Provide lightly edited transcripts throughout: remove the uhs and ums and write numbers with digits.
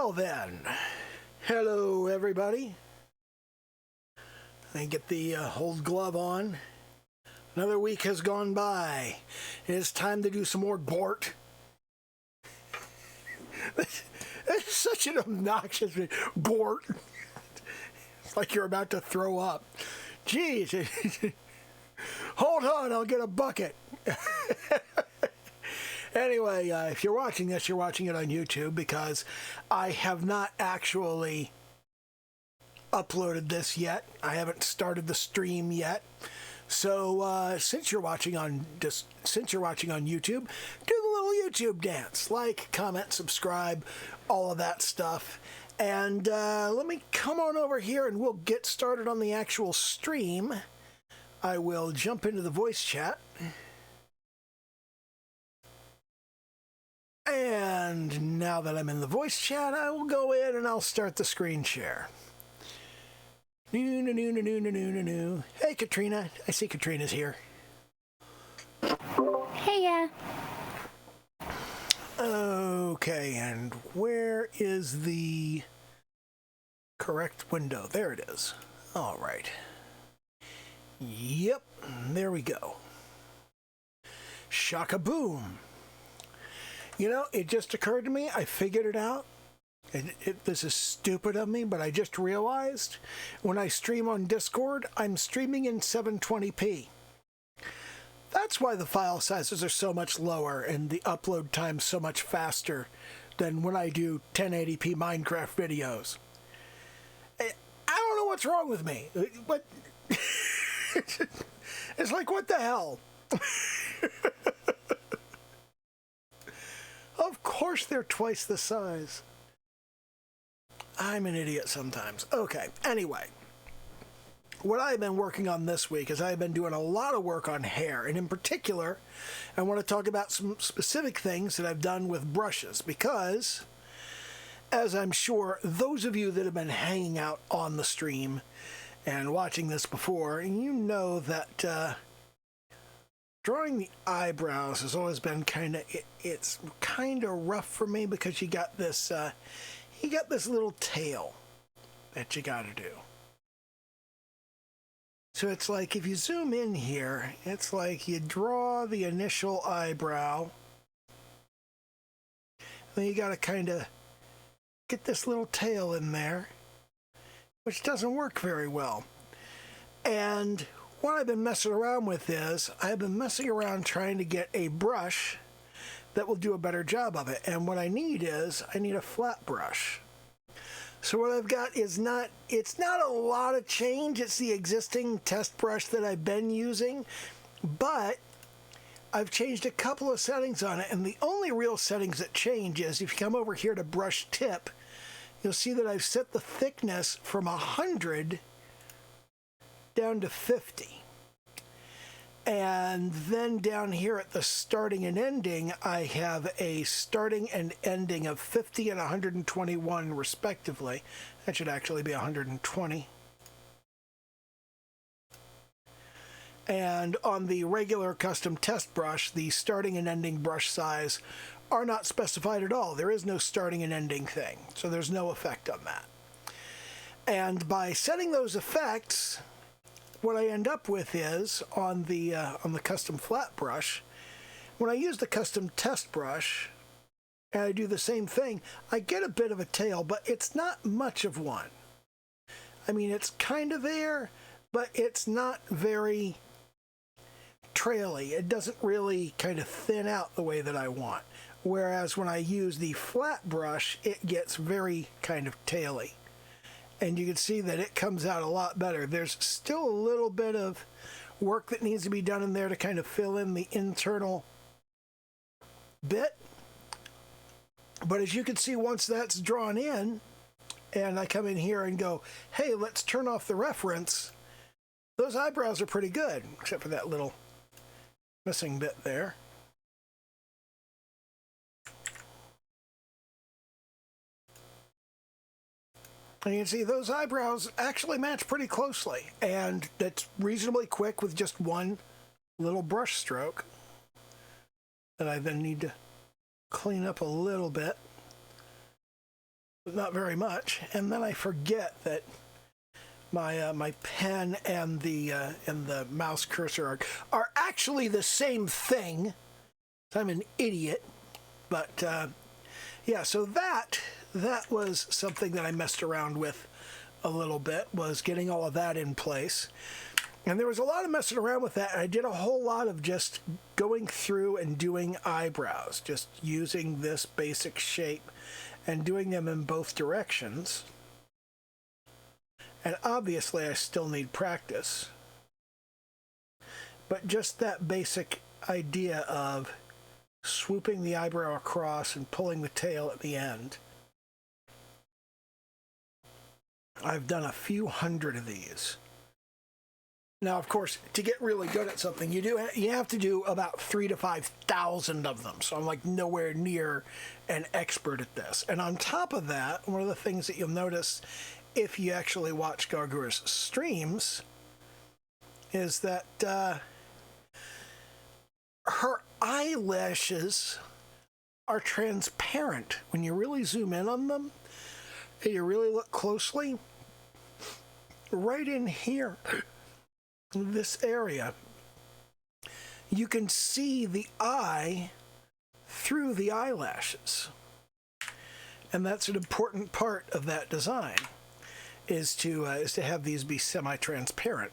Well then, hello everybody. I get the old glove on. Another week has gone by. It is time to do some more Bort. It's such an obnoxious Bort. It's like you're about to throw up. Jeez. Hold on, I'll get a bucket. Anyway, if you're watching this, you're watching it on YouTube because I have not actually uploaded this yet. I haven't started the stream yet. So since you're watching on YouTube, do the little YouTube dance, like, comment, subscribe, all of that stuff. And let me come on over here and we'll get started on the actual stream. I will jump into the voice chat. And now that I'm in the voice chat, I will go in and I'll start the screen share. Hey, Katrina. I see Katrina's here. Hey, yeah. Okay, and where is the correct window? There it is. All right. Yep, there we go. Shaka-boom. You know, it just occurred to me, I figured it out. This is stupid of me, but I just realized when I stream on Discord, I'm streaming in 720p. That's why the file sizes are so much lower and the upload time so much faster than when I do 1080p Minecraft videos. I don't know what's wrong with me. What? It's like, what the hell? Of course they're twice the size. I'm an idiot sometimes. Okay, anyway. What I've been working on this week is I've been doing a lot of work on hair. And in particular, I want to talk about some specific things that I've done with brushes. Because, as I'm sure those of you that have been hanging out on the stream and watching this before, you know that drawing the eyebrows has always been it's kind of rough for me because you got this little tail that you got to do. So it's like if you zoom in here, it's like you draw the initial eyebrow, then you got to kind of get this little tail in there, which doesn't work very well. And what I've been messing around with is I've been messing around trying to get a brush that will do a better job of it. And what I need is I need a flat brush. So what I've got is it's not a lot of change. It's the existing test brush that I've been using, but I've changed a couple of settings on it. And the only real settings that change is if you come over here to brush tip, you'll see that I've set the thickness from 100 down to 50. And then down here at the starting and ending, I have a starting and ending of 50 and 121 respectively. That should actually be 120. And on the regular custom test brush, the starting and ending brush size are not specified at all. There is no starting and ending thing, so there's no effect on that. And by setting those effects, what I end up with is on the custom flat brush, when I use the custom test brush and I do the same thing, I get a bit of a tail, but it's not much of one. I mean, it's kind of there, but it's not very traily. It doesn't really kind of thin out the way that I want. Whereas when I use the flat brush, it gets very kind of taily. And you can see that it comes out a lot better. There's still a little bit of work that needs to be done in there to kind of fill in the internal bit. But as you can see, once that's drawn in, and I come in here and go, hey, let's turn off the reference, those eyebrows are pretty good, except for that little missing bit there. And you can see those eyebrows actually match pretty closely, and that's reasonably quick with just one little brush stroke that I then need to clean up a little bit. but not very much. And then I forget that my pen and the mouse cursor are actually the same thing. I'm an idiot, but yeah. So that was something that I messed around with a little bit, was getting all of that in place. And there was a lot of messing around with that. I did a whole lot of just going through and doing eyebrows, just using this basic shape and doing them in both directions. And obviously I still need practice. But just that basic idea of swooping the eyebrow across and pulling the tail at the end. I've done a few hundred of these. Now, of course, to get really good at something, you have to do about 3,000 to 5,000 of them. So I'm like nowhere near an expert at this. And on top of that, one of the things that you'll notice if you actually watch Gargura's streams is that her eyelashes are transparent. When you really zoom in on them, and you really look closely, right in here, this area, you can see the eye through the eyelashes. And that's an important part of that design, is to have these be semi-transparent,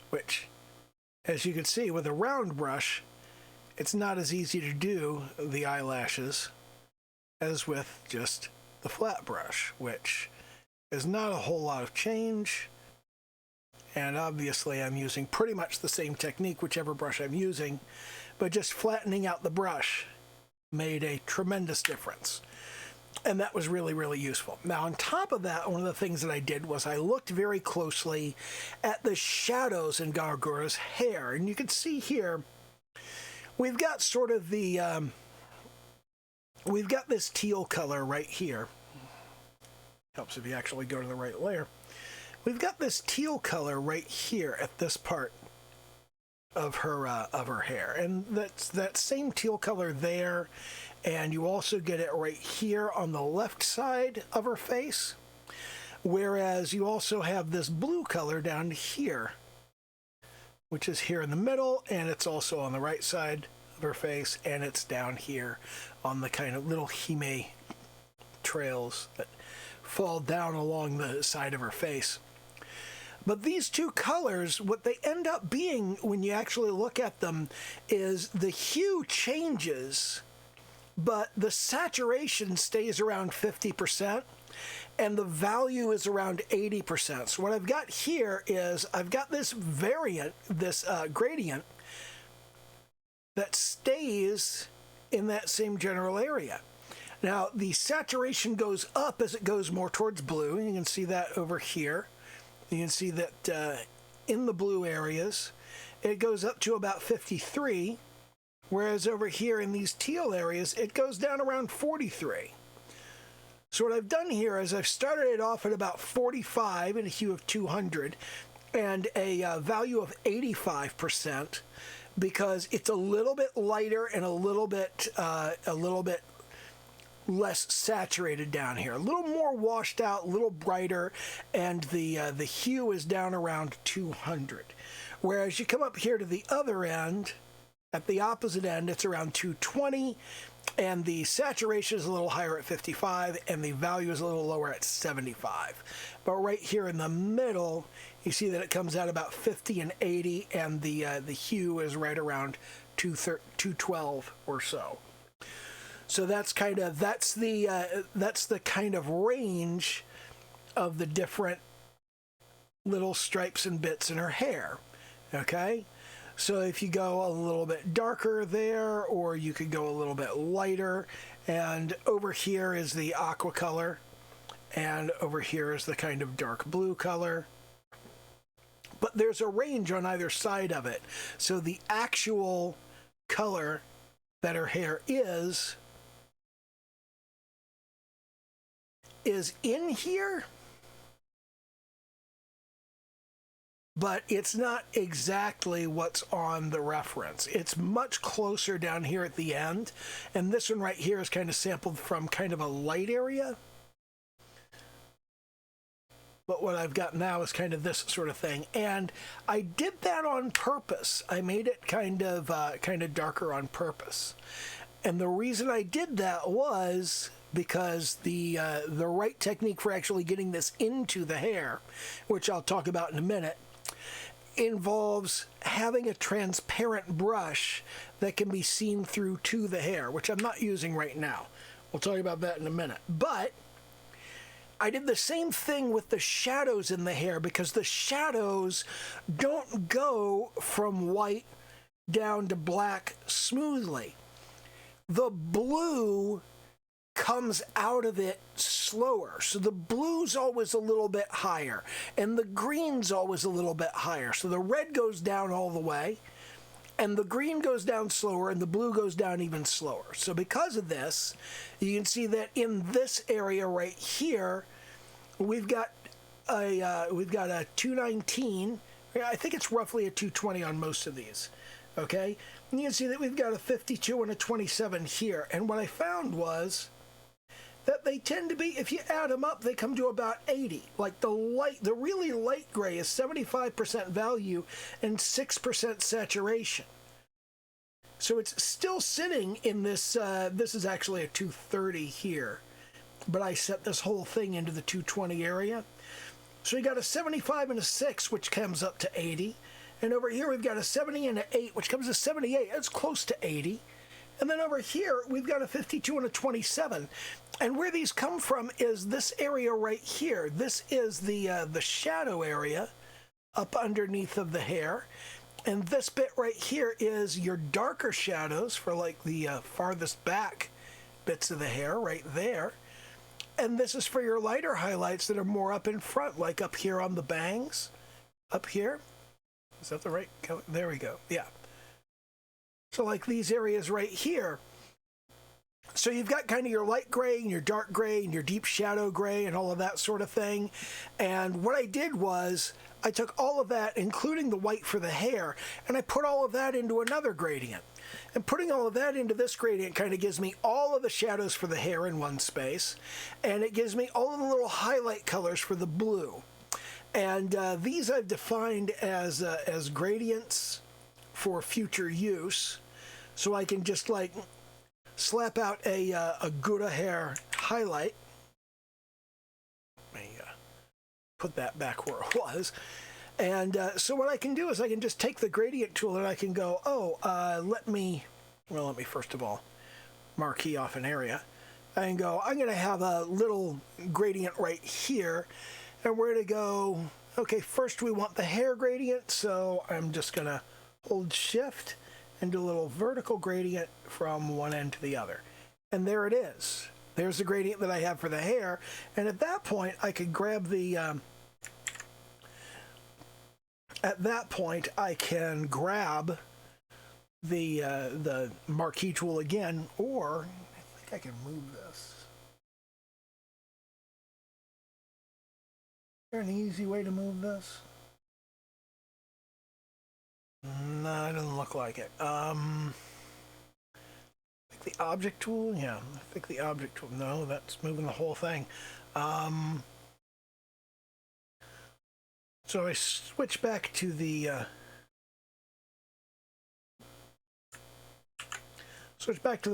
which, as you can see with a round brush, it's not as easy to do the eyelashes as with just the flat brush, which is not a whole lot of change. And obviously I'm using pretty much the same technique, whichever brush I'm using, but just flattening out the brush made a tremendous difference. And that was really, really useful. Now, on top of that, one of the things that I did was I looked very closely at the shadows in Gargura's hair. And you can see here, we've got sort of the, we've got this teal color right here. Helps if you actually go to the right layer. We've got this teal color right here at this part of her hair, and that's that same teal color there, and you also get it right here on the left side of her face, whereas you also have this blue color down here, which is here in the middle, and it's also on the right side of her face, and it's down here on the kind of little hime trails that fall down along the side of her face. But these two colors, what they end up being when you actually look at them is the hue changes, but the saturation stays around 50%, and the value is around 80%. So what I've got here is I've got this variant, this gradient, that stays in that same general area. Now, the saturation goes up as it goes more towards blue, and you can see that over here. You can see that in the blue areas, it goes up to about 53, whereas over here in these teal areas, it goes down around 43. So what I've done here is I've started it off at about 45 in a hue of 200 and a value of 85%, because it's a little bit lighter and a little bit less saturated down here, a little more washed out, a little brighter, and the hue is down around 200. Whereas you come up here to the other end, at the opposite end, it's around 220, and the saturation is a little higher at 55, and the value is a little lower at 75. But right here in the middle, you see that it comes out about 50 and 80, and the hue is right around 212 or so. So that's the kind of range of the different little stripes and bits in her hair. Okay, so if you go a little bit darker there, or you could go a little bit lighter, and over here is the aqua color, and over here is the kind of dark blue color. But there's a range on either side of it, so the actual color that her hair is in here, but it's not exactly what's on the reference. It's much closer down here at the end, and this one right here is kind of sampled from kind of a light area. but what I've got now is kind of this sort of thing. And I did that on purpose. I made it kind of darker on purpose. And the reason I did that was because the right technique for actually getting this into the hair, which I'll talk about in a minute, involves having a transparent brush that can be seen through to the hair, which I'm not using right now. We'll talk about that in a minute. But I did the same thing with the shadows in the hair, because the shadows don't go from white down to black smoothly. The blue comes out of it slower. So the blue's always a little bit higher, and the green's always a little bit higher. So the red goes down all the way, and the green goes down slower, and the blue goes down even slower. So because of this, you can see that in this area right here, we've got a 219. I think it's roughly a 220 on most of these. Okay, and you can see that we've got a 52 and a 27 here. And what I found was that they tend to be, if you add them up, they come to about 80. Like the really light gray is 75% value and 6% saturation. So it's still sitting in this, this is actually a 230 here, but I set this whole thing into the 220 area. So you got a 75 and a 6, which comes up to 80. And over here, we've got a 70 and an 8, which comes to 78. It's close to 80. And then over here, we've got a 52 and a 27. And where these come from is this area right here. This is the shadow area up underneath of the hair. And this bit right here is your darker shadows for like the farthest back bits of the hair right there. And this is for your lighter highlights that are more up in front, like up here on the bangs, up here. Is that the right color? There we go. Yeah. So like these areas right here. So you've got kind of your light gray and your dark gray and your deep shadow gray and all of that sort of thing. And what I did was I took all of that, including the white for the hair, and I put all of that into another gradient. And putting all of that into this gradient kind of gives me all of the shadows for the hair in one space. And it gives me all of the little highlight colors for the blue. And these I've defined as gradients for future use, so I can just like slap out a Gouda hair highlight. Let me put that back where it was. And so what I can do is I can just take the gradient tool and I can go, let me first of all marquee off an area. I can go, I'm going to have a little gradient right here. And we're going to go, okay, first we want the hair gradient, so I'm just going to hold shift and do a little vertical gradient from one end to the other. And there it is. There's the gradient that I have for the hair. And at that point, I could grab the, the marquee tool again, or I think I can move this. Is there an easy way to move this? No, it doesn't look like it. I think the object tool, yeah, I think the object tool, no, that's moving the whole thing. So I switch back to the,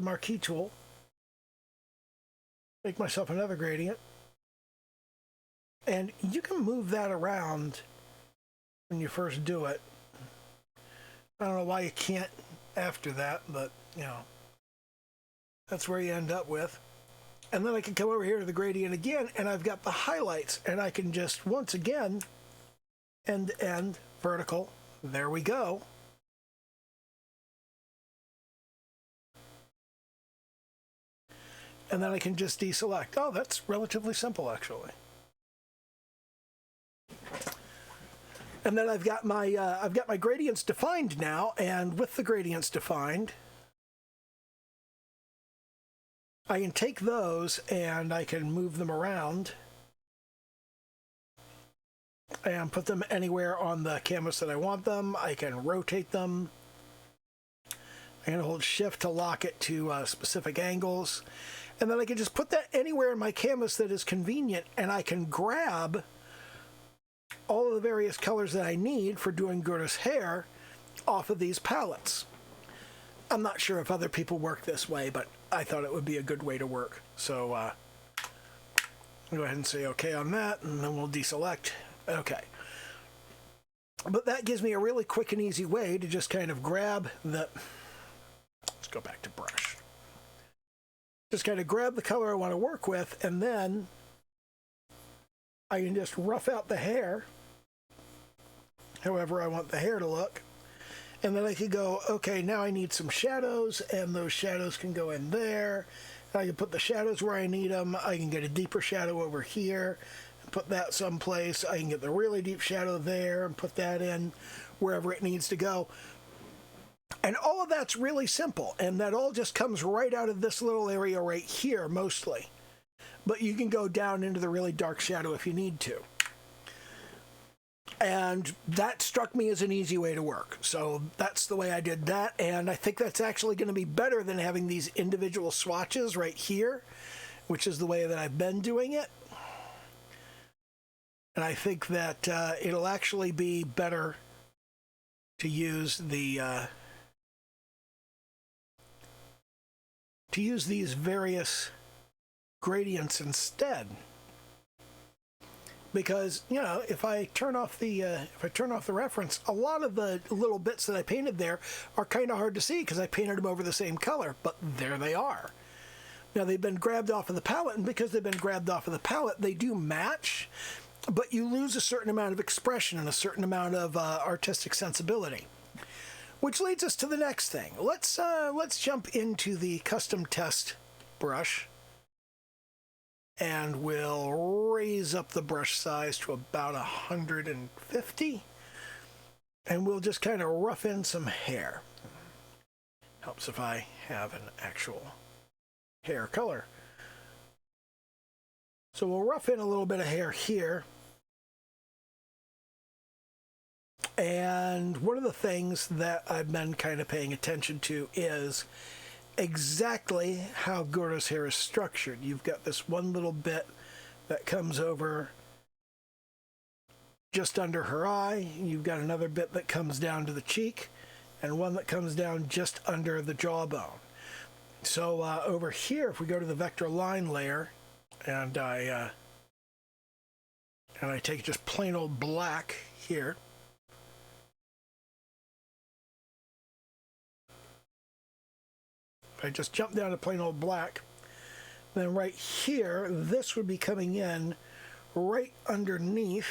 marquee tool, make myself another gradient. And you can move that around when you first do it. I don't know why you can't after that, but, you know, that's where you end up with. And then I can come over here to the gradient again, and I've got the highlights, and I can just, once again, end to end, vertical. There we go. And then I can just deselect. Oh, that's relatively simple, actually. And then I've got my gradients defined now, and with the gradients defined, I can take those and I can move them around and put them anywhere on the canvas that I want them. I can rotate them. I can hold shift to lock it to specific angles. And then I can just put that anywhere in my canvas that is convenient, and I can grab all of the various colors that I need for doing Gerda's hair off of these palettes. I'm not sure if other people work this way, but I thought it would be a good way to work. So I'll go ahead and say OK on that, and then we'll deselect. OK. But that gives me a really quick and easy way to just kind of grab the... Let's go back to brush. Just kind of grab the color I want to work with, and then I can just rough out the hair however I want the hair to look. And then I could go, okay, now I need some shadows, and those shadows can go in there. I can put the shadows where I need them. I can get a deeper shadow over here and put that someplace. I can get the really deep shadow there and put that in wherever it needs to go. And all of that's really simple, and that all just comes right out of this little area right here, mostly. But you can go down into the really dark shadow if you need to. And that struck me as an easy way to work. So that's the way I did that. And I think that's actually going to be better than having these individual swatches right here, which is the way that I've been doing it. And I think that it'll actually be better to use the these various gradients instead. Because, you know, if I turn off the reference, a lot of the little bits that I painted there are kind of hard to see because I painted them over the same color, but there they are. Now, they've been grabbed off of the palette, and because they've been grabbed off of the palette, they do match, but you lose a certain amount of expression and a certain amount of artistic sensibility. Which leads us to the next thing. Let's jump into the custom test brush. And we'll raise up the brush size to about 150. And we'll just kind of rough in some hair. Helps if I have an actual hair color. So we'll rough in a little bit of hair here. And one of the things that I've been kind of paying attention to is exactly how Gerda's hair is structured. You've got this one little bit that comes over just under her eye. You've got another bit that comes down to the cheek, and one that comes down just under the jawbone. So over here, if we go to the vector line layer, and I take just plain old black here, if I just jump down to plain old black, then right here, this would be coming in right underneath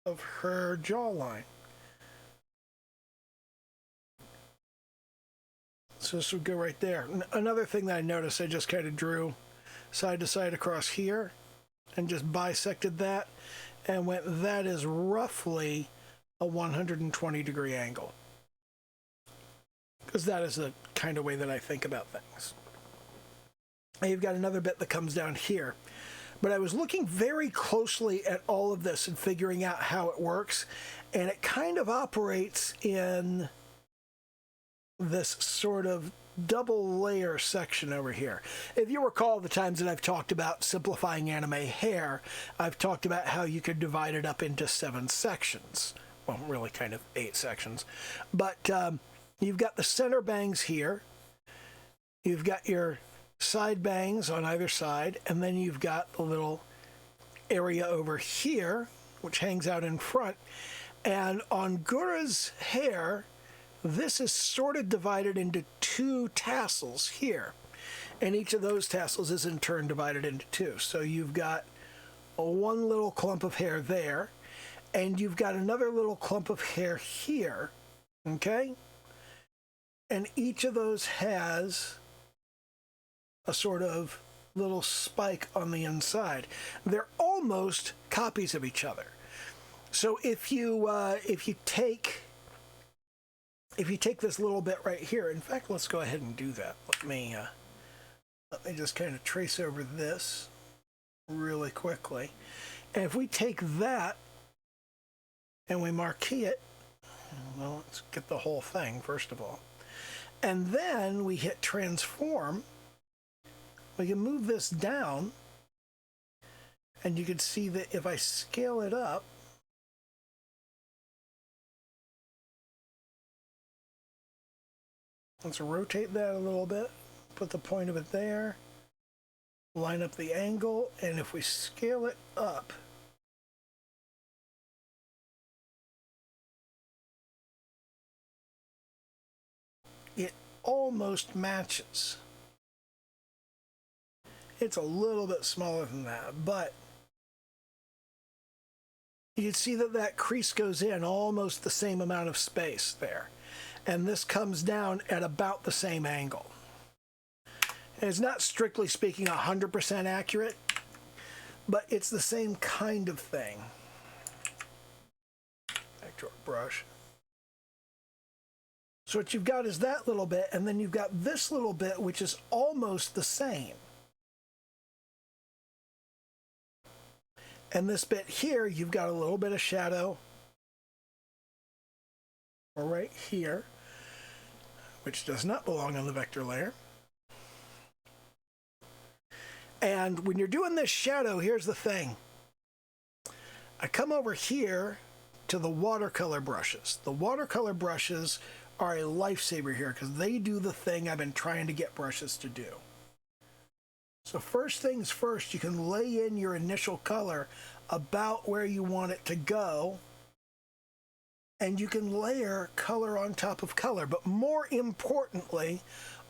of her jawline. So this would go right there. Another thing that I noticed, I just kind of drew side to side across here and just bisected that and went, that is roughly a 120-degree angle. Because that is the kind of way that I think about things. And you've got another bit that comes down here. But I was looking very closely at all of this and figuring out how it works, and it kind of operates in this sort of double layer section over here. If you recall the times that I've talked about simplifying anime hair, I've talked about how you could divide it up into 7 sections. Well, really kind of 8 sections. But you've got the center bangs here. You've got your side bangs on either side, and then you've got the little area over here, which hangs out in front. And on Gura's hair, this is sort of divided into 2 tassels here. And each of those tassels is in turn divided into 2. So you've got one little clump of hair there, and you've got another little clump of hair here, okay? And each of those has a sort of little spike on the inside. They're almost copies of each other. So if you take this little bit right here, in fact, let's go ahead and do that. Let me just kind of trace over this really quickly. And if we take that and we marquee it, well, let's get the whole thing first of all. And then we hit transform. We can move this down, and you can see that if I scale it up, Let's rotate that a little bit, put the point of it there, line up the angle, and if we scale it up, it almost matches. It's a little bit smaller than that, but you can see that that crease goes in almost the same amount of space there. And this comes down at about the same angle. And it's not strictly speaking 100% accurate, but it's the same kind of thing. Back to our brush. So what you've got is that little bit, and then you've got this little bit, which is almost the same. And this bit here, you've got a little bit of shadow right here, which does not belong on the vector layer. And when you're doing this shadow, here's the thing. I come over here to the watercolor brushes. The watercolor brushes are a lifesaver here because they do the thing I've been trying to get brushes to do. So first things first, you can lay in your initial color about where you want it to go, and you can layer color on top of color. But more importantly,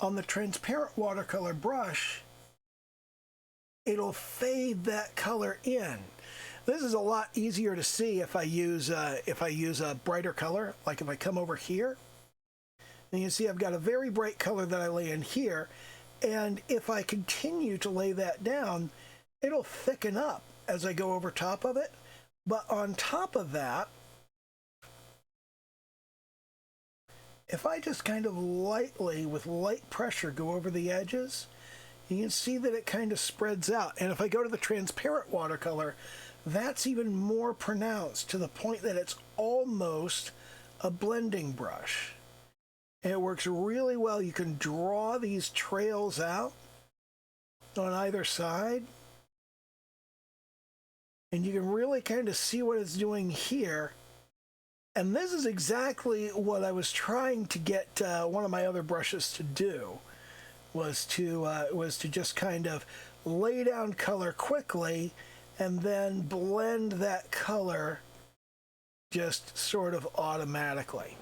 on the transparent watercolor brush, it'll fade that color in. This is a lot easier to see if I use a brighter color, like if I come over here. And you can see I've got a very bright color that I lay in here. And if I continue to lay that down, it'll thicken up as I go over top of it. But on top of that, if I just kind of lightly, with light pressure, go over the edges, you can see that it kind of spreads out. And if I go to the transparent watercolor, that's even more pronounced to the point that it's almost a blending brush. And it works really well. You can draw these trails out on either side. And you can really kind of see what it's doing here. And this is exactly what I was trying to get one of my other brushes to do, was to just kind of lay down color quickly and then blend that color just sort of automatically.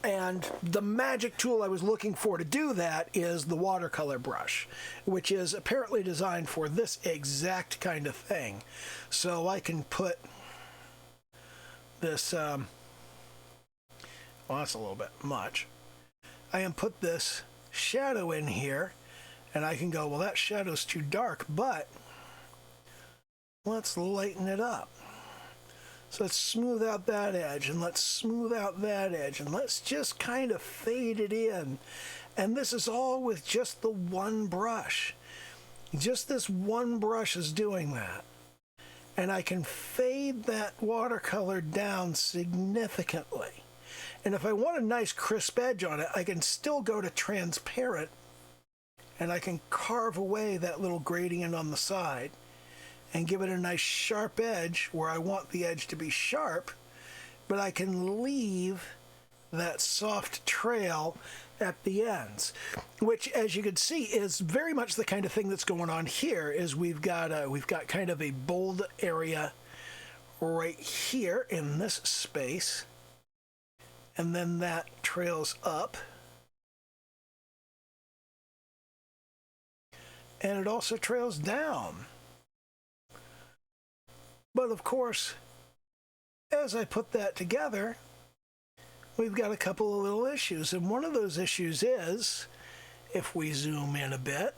And the magic tool I was looking for to do that is the watercolor brush, which is apparently designed for this exact kind of thing. So I can put this, well, that's a little bit much. I can put this shadow in here, and I can go, well, that shadow's too dark, but let's lighten it up. So let's smooth out that edge, and let's smooth out that edge, and let's just kind of fade it in. And this is all with just the one brush. Just this one brush is doing that. And I can fade that watercolor down significantly. And if I want a nice crisp edge on it, I can still go to transparent, and I can carve away that little gradient on the side and give it a nice sharp edge where I want the edge to be sharp, but I can leave that soft trail at the ends, which, as you can see, is very much the kind of thing that's going on here. Is we've got kind of a bold area right here in this space, and then that trails up, and it also trails down. But of course, as I put that together, we've got a couple of little issues. And one of those issues is, if we zoom in a bit,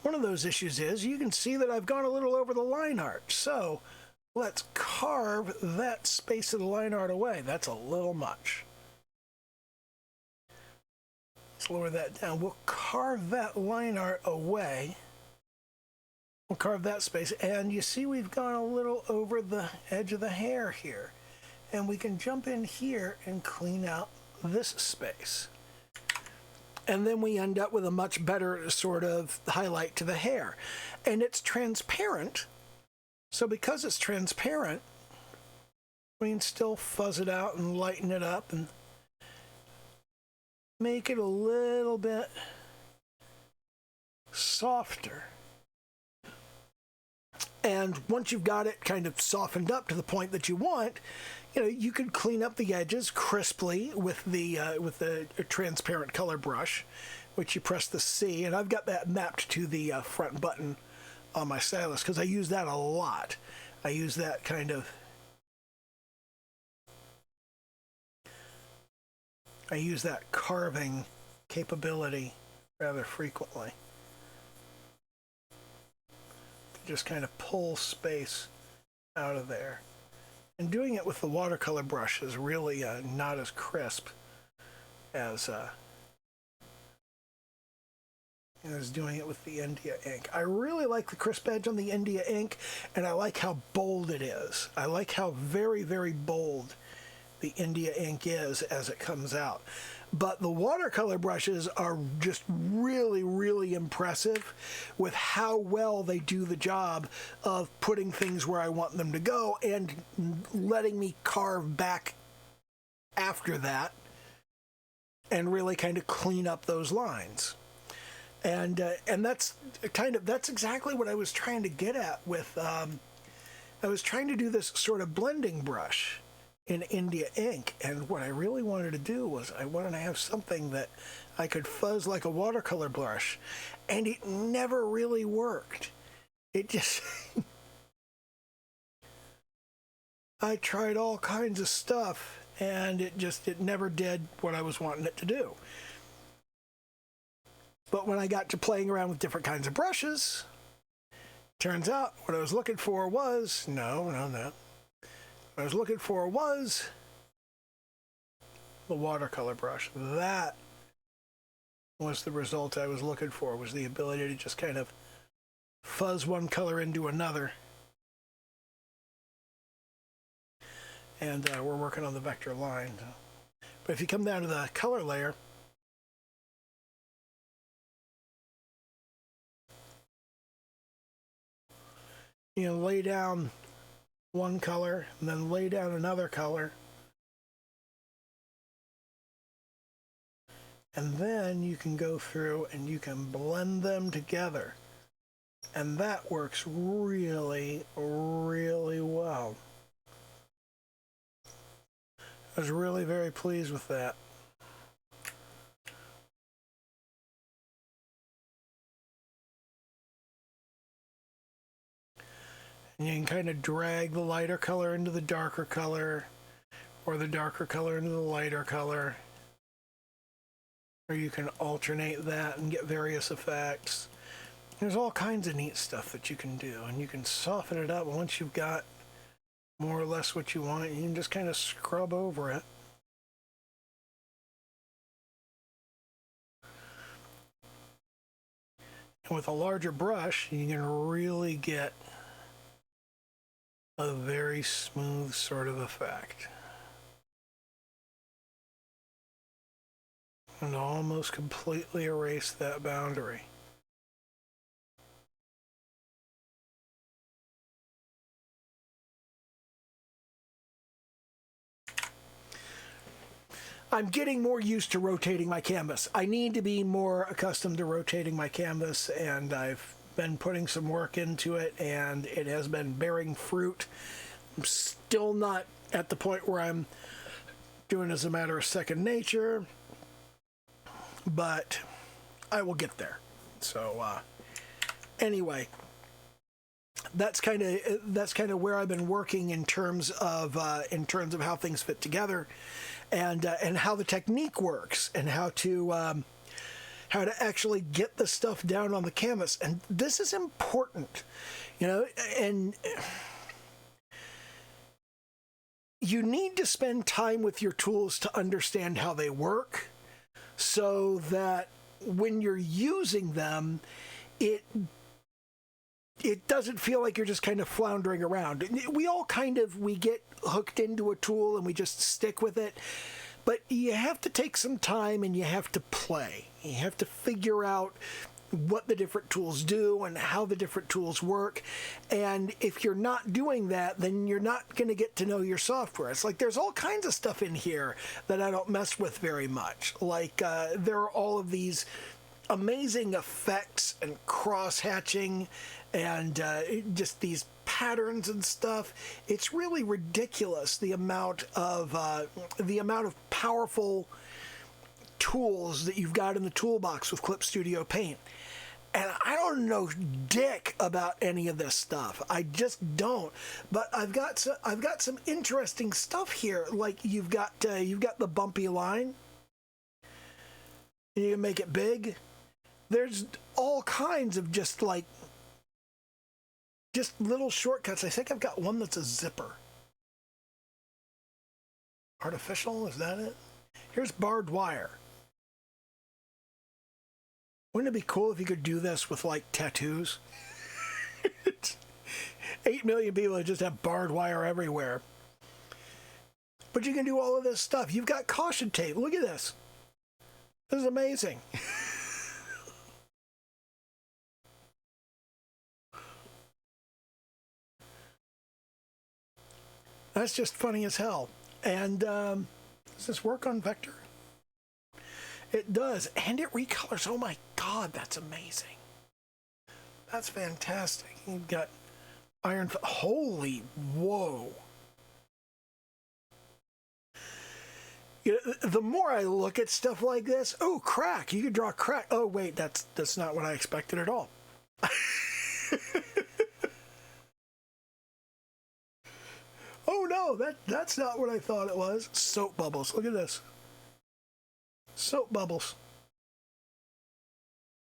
one of those issues is you can see that I've gone a little over the line art. So let's carve that space of the line art away. That's a little much. Let's lower that down. We'll carve that line art away. We'll carve that space, and you see we've gone a little over the edge of the hair here. And we can jump in here and clean out this space. And then we end up with a much better sort of highlight to the hair. And it's transparent, so because it's transparent, we can still fuzz it out and lighten it up and make it a little bit softer. And once you've got it kind of softened up to the point that you want, you can clean up the edges crisply with the transparent color brush, which you press the C, and I've got that mapped to the front button on my stylus because I use that a lot. I use that carving capability rather frequently. Just kind of pull space out of there. And doing it with the watercolor brush is really not as crisp as doing it with the India ink. I really like the crisp edge on the India ink, and I like how bold it is. I like how very, very bold the India ink is as it comes out. But the watercolor brushes are just really, really impressive with how well they do the job of putting things where I want them to go and letting me carve back after that and really kind of clean up those lines. And that's exactly what I was trying to get at with, I was trying to do this sort of blending brush in India ink, and what I really wanted to do was I wanted to have something that I could fuzz like a watercolor brush, and it never really worked. It just I tried all kinds of stuff, and it never did what I was wanting it to do. But when I got to playing around with different kinds of brushes, turns out what I was looking for was what I was looking for was the watercolor brush. That was the result I was looking for, was the ability to just kind of fuzz one color into another. And we're working on the vector line. But if you come down to the color layer, lay down one color and then lay down another color, and then you can go through and you can blend them together, and that works really, really well. I was really very pleased with that. And you can kind of drag the lighter color into the darker color, or the darker color into the lighter color. Or you can alternate that and get various effects. There's all kinds of neat stuff that you can do, and you can soften it up. Once you've got more or less what you want, you can just kind of scrub over it. And with a larger brush, you can really get a very smooth sort of effect. And almost completely erase that boundary. I'm getting more used to rotating my canvas. I need to be more accustomed to rotating my canvas, and I've been putting some work into it, and it has been bearing fruit. I'm still not at the point where I'm doing it as a matter of second nature, but I will get there. So anyway, that's kind of where I've been working in terms of how things fit together, and how the technique works, and how to actually get the stuff down on the canvas. And this is important, and you need to spend time with your tools to understand how they work, so that when you're using them, it doesn't feel like you're just kind of floundering around. We get hooked into a tool and we just stick with it. But you have to take some time and you have to play. You have to figure out what the different tools do and how the different tools work. And if you're not doing that, then you're not going to get to know your software. It's like there's all kinds of stuff in here that I don't mess with very much. Like there are all of these amazing effects and cross-hatching and just these patterns and stuff. It's really ridiculous the amount of powerful tools that you've got in the toolbox with Clip Studio Paint. And I don't know dick about any of this stuff. I just don't. But I've got some interesting stuff here. Like you've got the bumpy line. You can make it big. There's all kinds of just little shortcuts. I think I've got one that's a zipper. Artificial, is that it? Here's barbed wire. Wouldn't it be cool if you could do this with like tattoos? 8 million people that just have barbed wire everywhere. But you can do all of this stuff. You've got caution tape. Look at this. This is amazing. That's just funny as hell. And does this work on vector? It does, and it recolors. Oh my God, that's amazing. That's fantastic. You've got iron. Holy, whoa. You know, the more I look at stuff like this, oh, crack. You could draw crack. Oh, wait, that's not what I expected at all. Oh no, that's not what I thought it was. Soap bubbles. Look at this. Soap bubbles.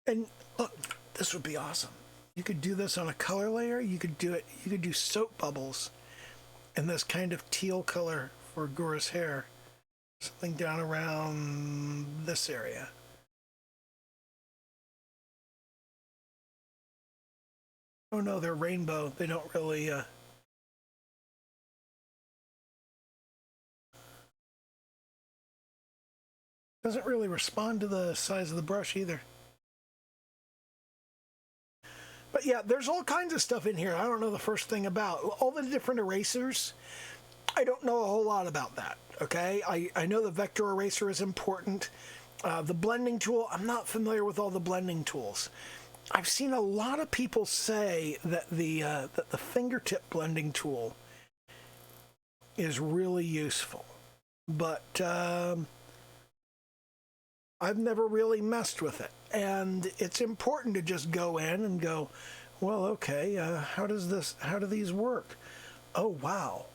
And look, this would be awesome. You could do this on a color layer. You could do it. You could do soap bubbles in this kind of teal color for Gura's hair. Something down around this area. Oh no, they're rainbow. They don't really doesn't really respond to the size of the brush either. But yeah, there's all kinds of stuff in here I don't know the first thing about. All the different erasers, I don't know a whole lot about that, okay? I know the vector eraser is important. The blending tool, I'm not familiar with all the blending tools. I've seen a lot of people say that the fingertip blending tool is really useful. But I've never really messed with it. And it's important to just go in and go, well, okay, how do these work? Oh, wow.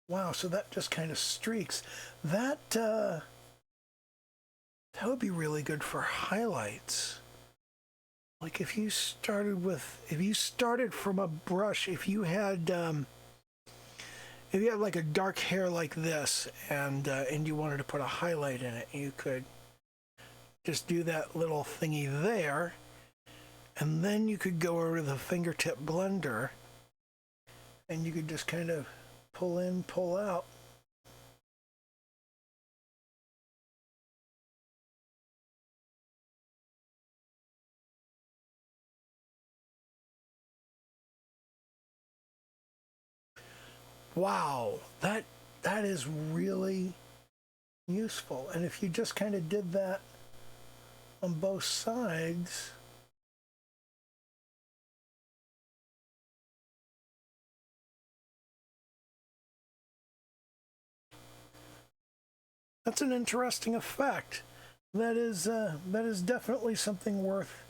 Wow, so that just kind of streaks. That would be really good for highlights. Like if you started from a brush, if you had like a dark hair like this and you wanted to put a highlight in it, you could just do that little thingy there, and then you could go over to the fingertip blender and you could just kind of pull in, pull out. Wow, that is really useful. And if you just kind of did that on both sides, that's an interesting effect. That is definitely something worth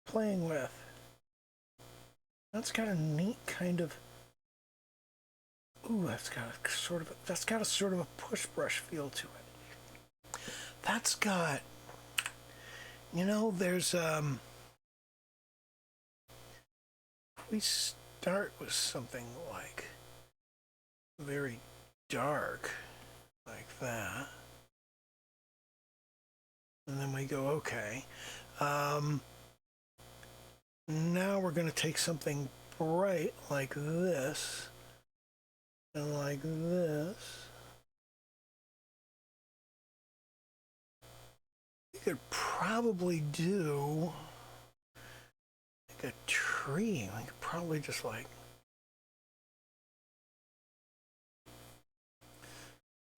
playing with. That's got a neat kind of. Ooh, that's got a sort of a push brush feel to it. That's got, you know, there's if we start with something like very dark like that, and then we go, okay, now we're going to take something bright like this and like this, could probably do like a tree. I could probably just like,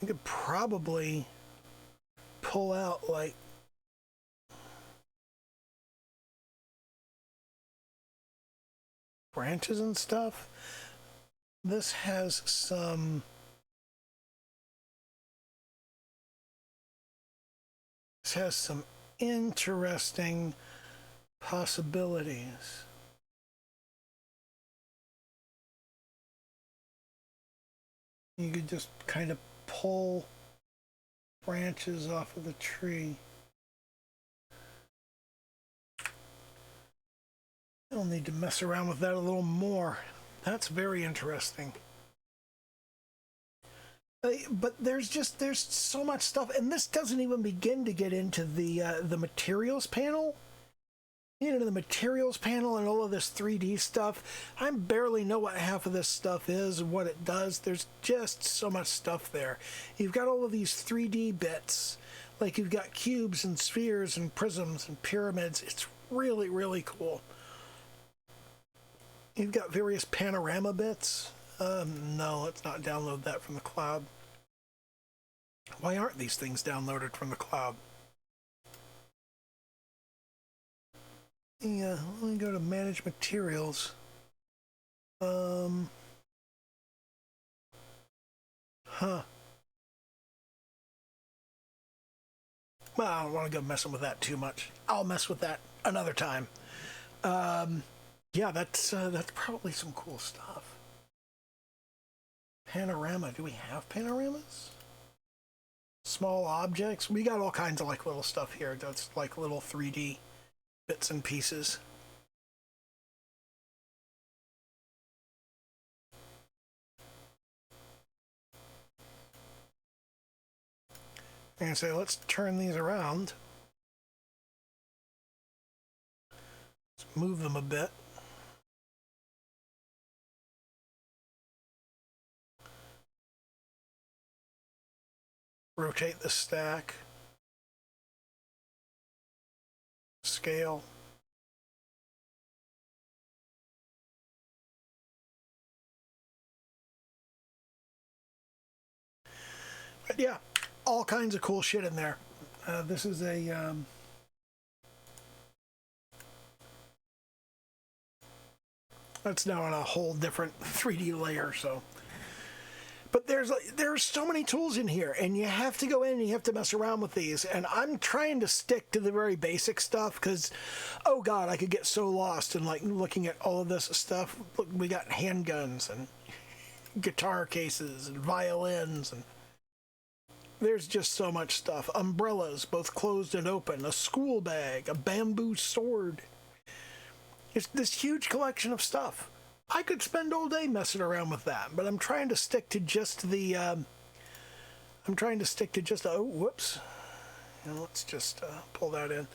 I could probably pull out like branches and stuff. This has some interesting possibilities. You could just kind of pull branches off of the tree. I'll need to mess around with that a little more. That's very interesting. But there's so much stuff, and this doesn't even begin to get into the materials panel. You know, the materials panel and all of this 3D stuff. I barely know what half of this stuff is and what it does. There's just so much stuff there. You've got all of these 3D bits, like you've got cubes and spheres and prisms and pyramids. It's really, really cool. You've got various panorama bits. No, let's not download that from the cloud. Why aren't these things downloaded from the cloud? Yeah, let me go to Manage Materials. Huh. Well, I don't want to go messing with that too much. I'll mess with that another time. Yeah, that's probably some cool stuff. Panorama. Do we have panoramas? Small objects. We got all kinds of like little stuff here. That's like little 3D bits and pieces. And say, let's turn these around. Let's move them a bit. Rotate the stack. Scale. But yeah, all kinds of cool shit in there. This is a that's now on a whole different 3D layer. So, but there's so many tools in here, and you have to go in and you have to mess around with these. And I'm trying to stick to the very basic stuff because, oh god, I could get so lost in like looking at all of this stuff. Look, we got handguns and guitar cases and violins, and there's just so much stuff. Umbrellas, both closed and open, a school bag, a bamboo sword. It's this huge collection of stuff. I could spend all day messing around with that, but I'm trying to stick to just the, oh, whoops. You know, let's just pull that in.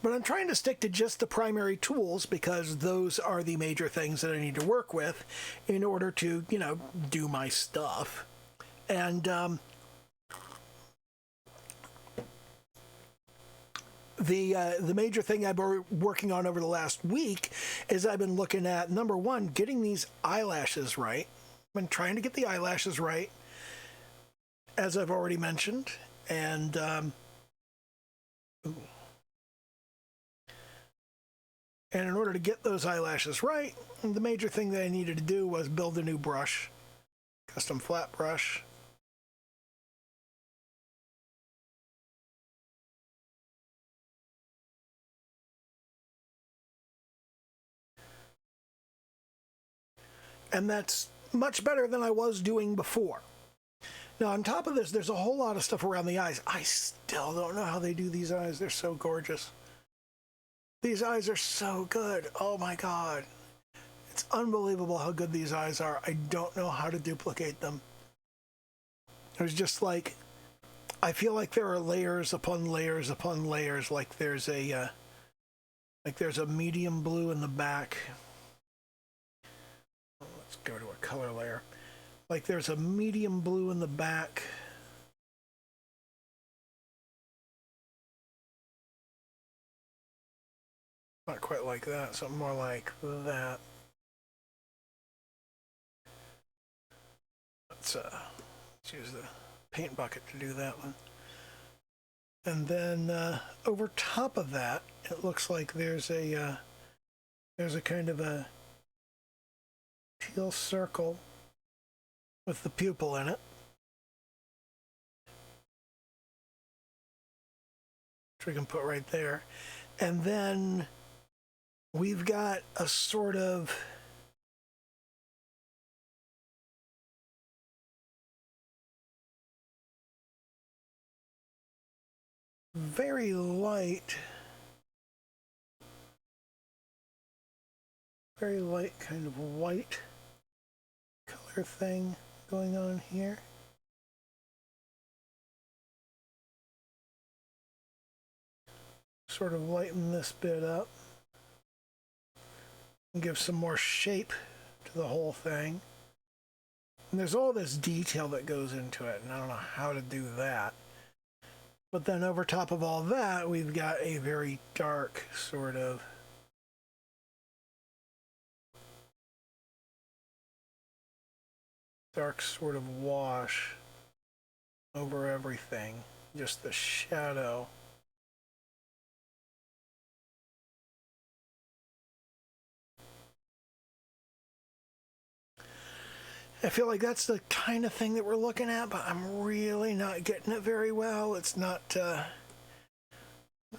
But I'm trying to stick to just the primary tools because those are the major things that I need to work with in order to, you know, do my stuff. And the major thing I've been working on over the last week is I've been looking at, number one, getting these eyelashes right. I've been trying to get the eyelashes right, as I've already mentioned. And in order to get those eyelashes right, the major thing that I needed to do was build a new brush, custom flat brush. And that's much better than I was doing before. Now, on top of this, there's a whole lot of stuff around the eyes. I still don't know how they do these eyes. They're so gorgeous. These eyes are so good. Oh my god. It's unbelievable how good these eyes are. I don't know how to duplicate them. There's just like, I feel like there are layers upon layers upon layers. Like there's a medium blue in the back. Let's go to a color layer. Like there's a medium blue in the back. Not quite like that, something more like that. Let's use the paint bucket to do that one. And then over top of that, it looks like there's a kind of a teal circle with the pupil in it, which we can put right there. And then we've got a sort of very light kind of white color thing going on here. Sort of lighten this bit up and give some more shape to the whole thing. And there's all this detail that goes into it, and I don't know how to do that. But then over top of all that, we've got a very dark sort of wash over everything, just the shadow. I feel like that's the kind of thing that we're looking at, but I'm really not getting it very well. It's not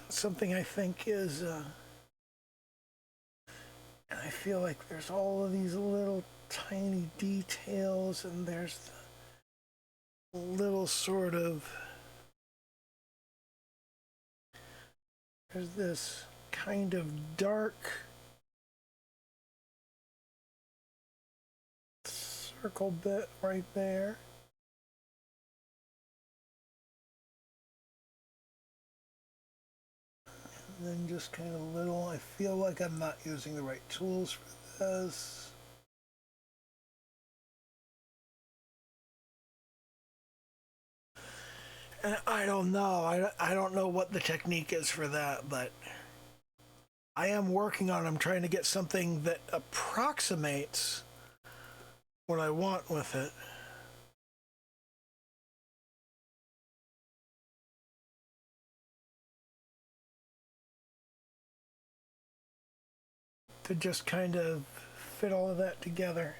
something I think is... I feel like there's all of these little tiny details, and there's the little sort of... There's this kind of dark circle bit right there. And then just kind of little, I feel like I'm not using the right tools for this. And I don't know. I don't know what the technique is for that, but I am working on it. I'm trying to get something that approximates what I want with it. To just kind of fit all of that together.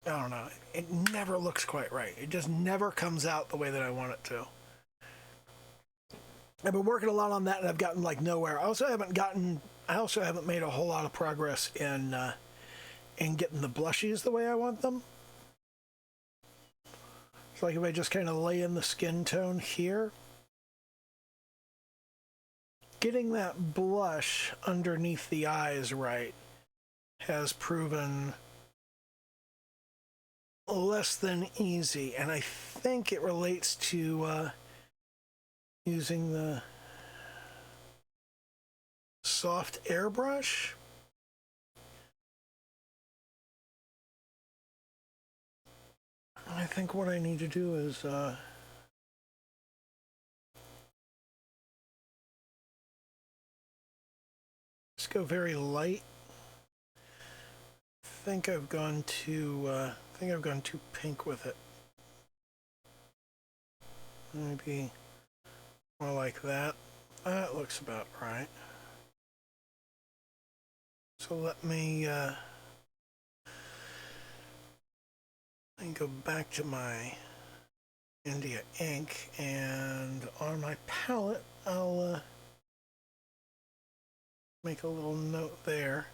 I don't know. It never looks quite right. It just never comes out the way that I want it to. I've been working a lot on that, and I've gotten like nowhere. I also haven't made a whole lot of progress in getting the blushes the way I want them. It's like if I just kind of lay in the skin tone here, getting that blush underneath the eyes right has proven less than easy, and I think it relates to using the soft airbrush. I think what I need to do is just go very light. I think I've gone too pink with it. Maybe more like that. That looks about right. So let me go back to my India ink, and on my palette I'll make a little note there.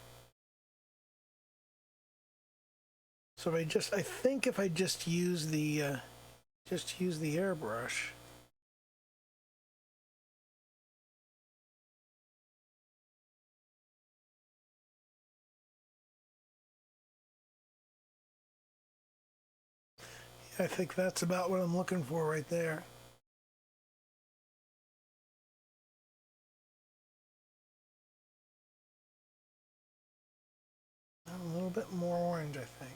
So I think if I just use the airbrush, I think that's about what I'm looking for right there. A little bit more orange, I think.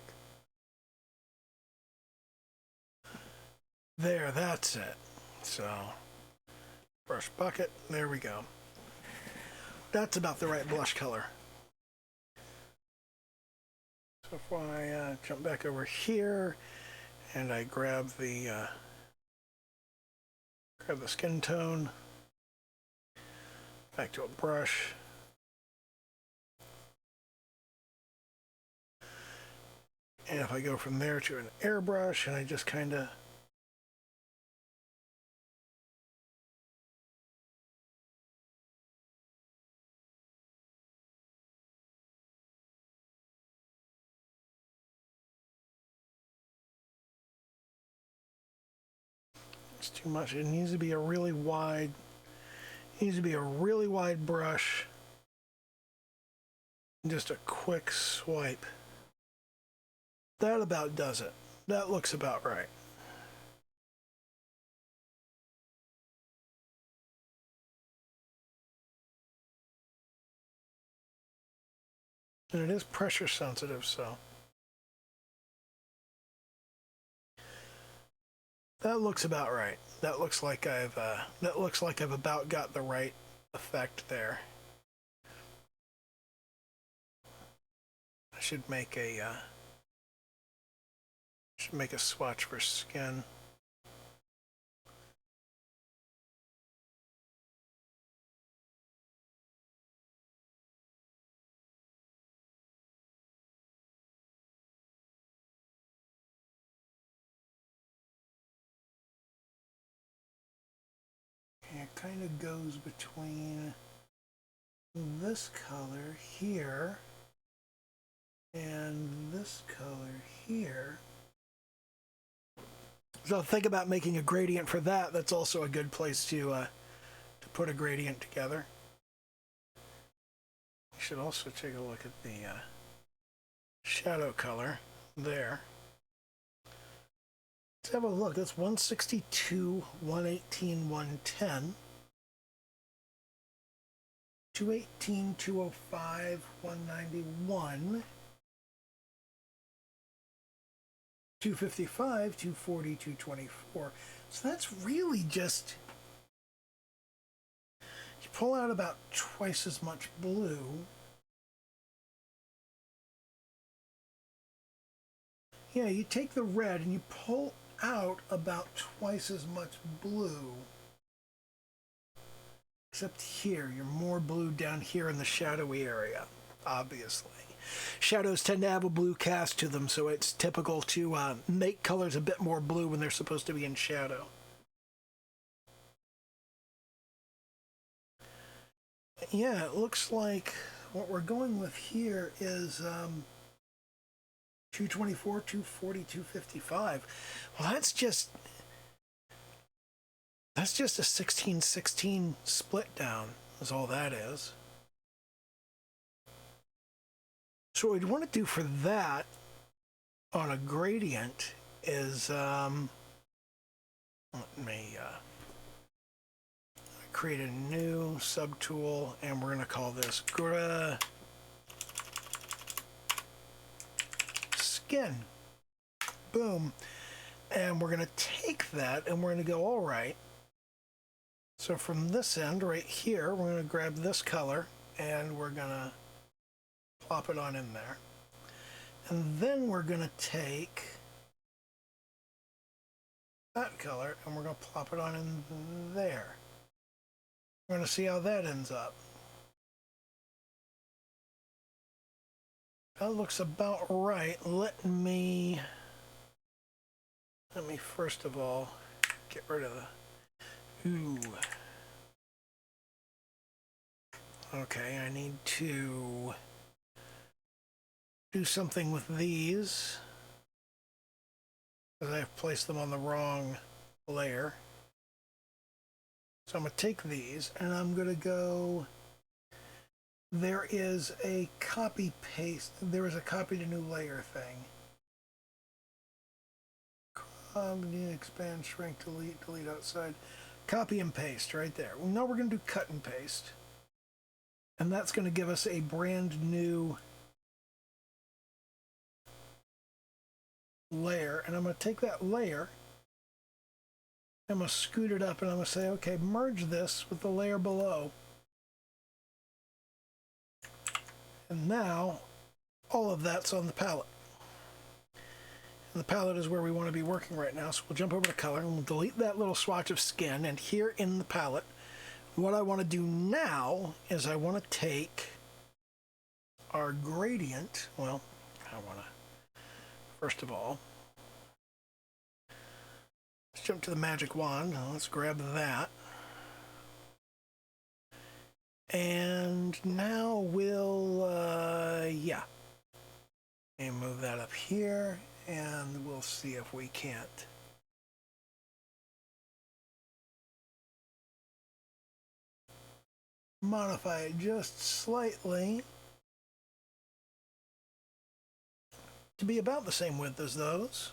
There, that's it. So Brush bucket, there we go. That's about the right blush color. So if I jump back over here and I grab the skin tone, back to a brush, and if I go from there to an airbrush and I just kind of it's too much. It needs to be a really wide, brush. Just a quick swipe. That about does it. That looks about right. And it is pressure sensitive, so that looks about right. That looks like I've about got the right effect there. I should make a swatch for skin. It kind of goes between this color here and this color here. So think about making a gradient for that. That's also a good place to put a gradient together. You should also take a look at the shadow color there. Let's have a look. That's 162, 118, 110. 218, 205, 191. 255, 240, 224. So that's really just, you pull out about twice as much blue. Yeah, you take the red and you pull out about twice as much blue. Except here, you're more blue down here in the shadowy area, obviously. Shadows tend to have a blue cast to them, so it's typical to make colors a bit more blue when they're supposed to be in shadow. Yeah, it looks like what we're going with here is 224, 240, 255. Well, that's just a 16-16 split down, is all that is. So what we'd want to do for that on a gradient is, let me create a new subtool, and we're going to call this Skin. Boom. And we're going to take that and we're going to go, all right. So from this end right here, we're going to grab this color and we're going to plop it on in there. And then we're going to take that color and we're going to plop it on in there. We're going to see how that ends up. That looks about right. Let me first of all get rid of the ooh. Okay, I need to do something with these because I've placed them on the wrong layer. So I'm going to take these and I'm going to go, there is a copy paste, there is a copy to new layer thing. Expand, shrink, delete outside. Copy and paste right there. Well, now we're going to do cut and paste. And that's going to give us a brand new layer. And I'm going to take that layer I'm going to scoot it up and I'm going to say, okay, merge this with the layer below. And now all of that's on the palette. And the palette is where we want to be working right now. So we'll jump over to color and we'll delete that little swatch of skin. And here in the palette, what I want to do now is I want to take our gradient. Well, I want to, first of all, let's jump to the magic wand. Let's grab that. And now we'll, and move that up here, and we'll see if we can't modify it just slightly to be about the same width as those.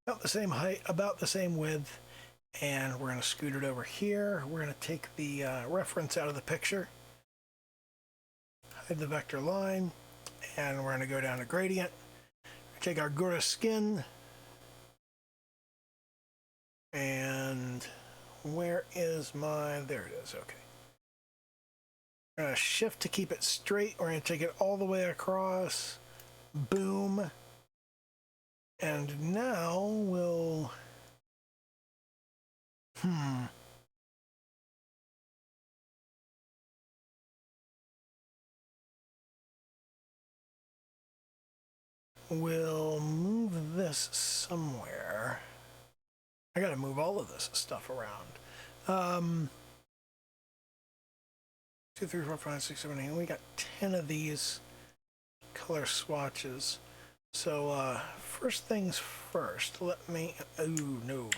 About the same height, about the same width, and we're going to scoot it over here. We're going to take the reference out of the picture, hide the vector line, and we're going to go down to gradient. Take our Gura skin, and where is my, there it is, okay. We're going to shift to keep it straight. We're going to take it all the way across, boom. And now we'll, we'll move this somewhere. I gotta move all of this stuff around. 2, 3, 4, 5, 6, 7, 8. We got 10 of these color swatches. So first things first, let me, oh, no,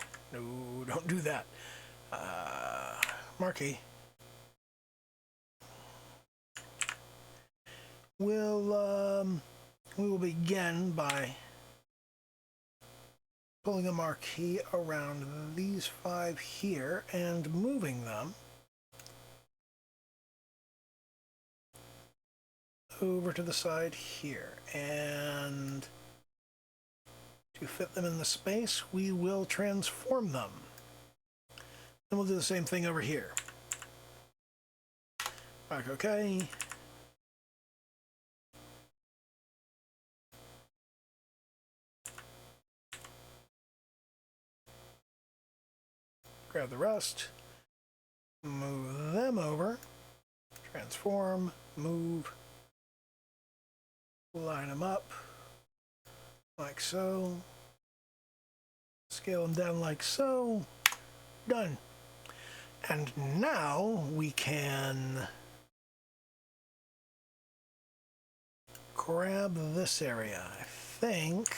don't do that. Marquee. We will begin by pulling a marquee around these 5 here and moving them over to the side here. And to fit them in the space, we will transform them. Then we'll do the same thing over here. Mark OK. Grab the rest, move them over, transform, move, line them up like so, scale them down like so, done. And now we can grab this area. I think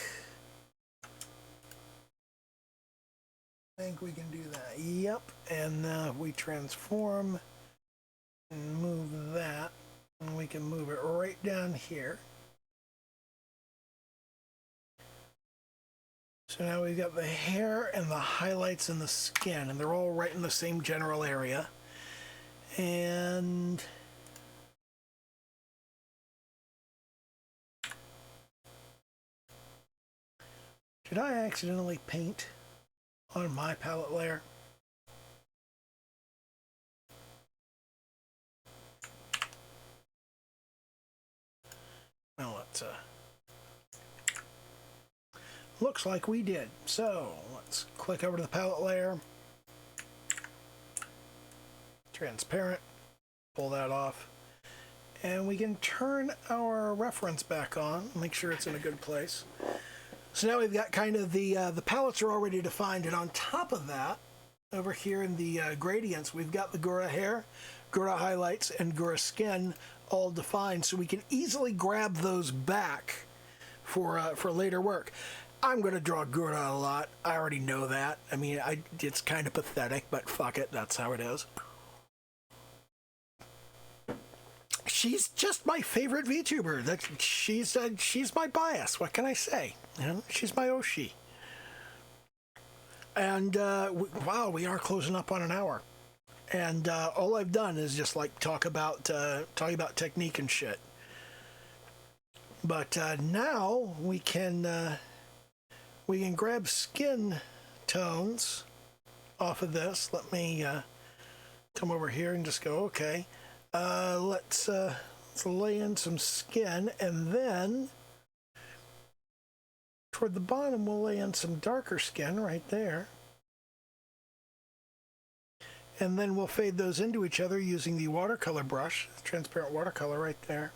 we can do that. Yep. And now we transform and move that, and we can move it right down here. So now we've got the hair and the highlights and the skin, and they're all right in the same general area. And did I accidentally paint on my palette layer? Well, let's looks like we did. So let's click over to the palette layer, transparent, pull that off, and we can turn our reference back on, make sure it's in a good place. So now we've got kind of the palettes are already defined, and on top of that, over here in the gradients, we've got the Gura hair, Gura highlights, and Gura skin all defined, so we can easily grab those back for later work. I'm going to draw Gura a lot. I already know that. I mean, it's kind of pathetic, but fuck it, that's how it is. She's just my favorite VTuber. She's my bias. What can I say? You know, she's my Oshi. And wow, we are closing up on an hour. And all I've done is just like talking about technique and shit. But now we can grab skin tones off of this. Let me come over here and just go, okay, let's lay in some skin, and then toward the bottom we'll lay in some darker skin right there. And then we'll fade those into each other using the watercolor brush, transparent watercolor right there.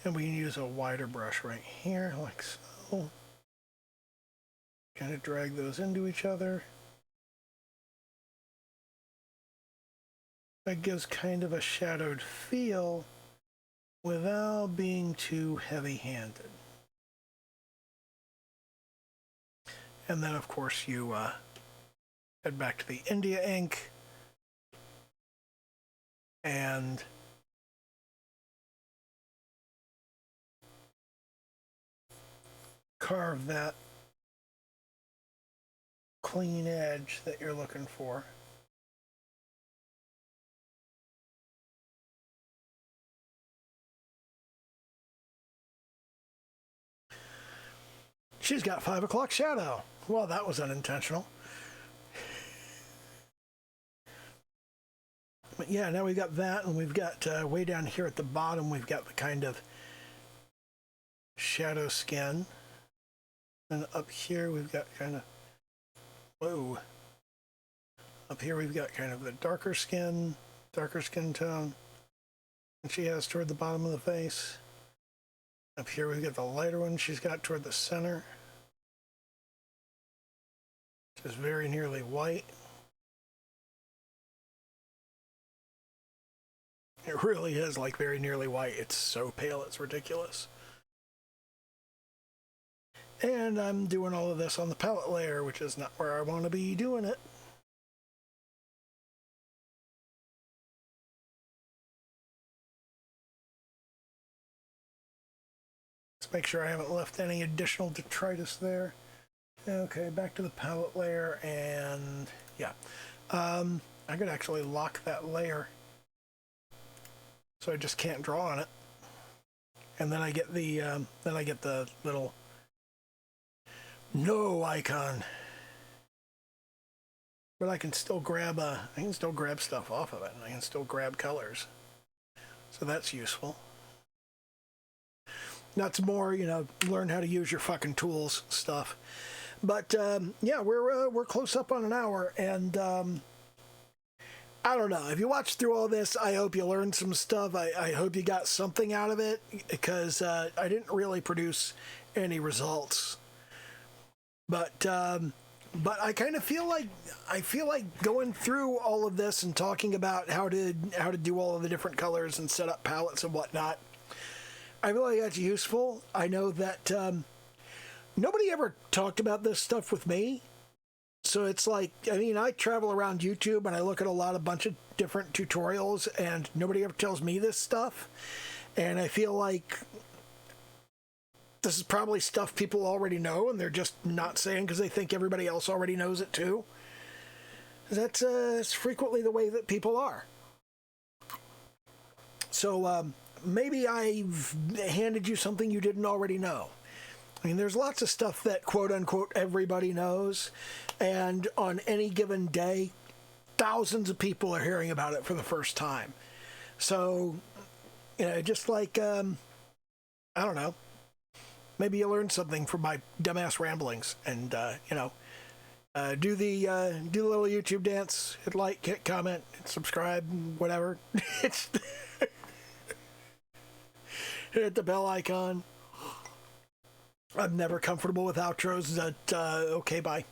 And we can use a wider brush right here, like so. Kind of drag those into each other. That gives kind of a shadowed feel without being too heavy-handed. And then, of course, you head back to the India ink and carve that clean edge that you're looking for. She's got 5 o'clock shadow. Well, that was unintentional. But yeah, now we've got that, and we've got way down here at the bottom, we've got the kind of shadow skin. And up here we've got kind of, whoa. Up here we've got kind of the darker skin tone. And she has toward the bottom of the face. Up here we've got the lighter one she's got toward the center. Which is very nearly white. It really is like very nearly white. It's so pale, it's ridiculous. And I'm doing all of this on the palette layer, which is not where I want to be doing it. Let's make sure I haven't left any additional detritus there. Okay, back to the palette layer, and yeah. I could actually lock that layer so I just can't draw on it. And then I get the little no icon. But I can still grab stuff off of it, and I can still grab colors. So that's useful. That's more, learn how to use your fucking tools stuff. But yeah, we're close up on an hour, and I don't know. If you watched through all this, I hope you learned some stuff. I hope you got something out of it, because I didn't really produce any results. But I kind of feel like going through all of this and talking about how to do all of the different colors and set up palettes and whatnot, I feel like that's useful. I know that nobody ever talked about this stuff with me. So it's like, I travel around YouTube and I look at a bunch of different tutorials, and nobody ever tells me this stuff. And I feel like this is probably stuff people already know, and they're just not saying because they think everybody else already knows it too. That's frequently the way that people are. So maybe I've handed you something you didn't already know. There's lots of stuff that quote-unquote everybody knows, and on any given day, thousands of people are hearing about it for the first time. So, just like, I don't know, maybe you learned something from my dumbass ramblings, and, do the little YouTube dance, hit like, hit comment, hit subscribe, whatever. Hit the bell icon. I'm never comfortable with outros. Okay, bye.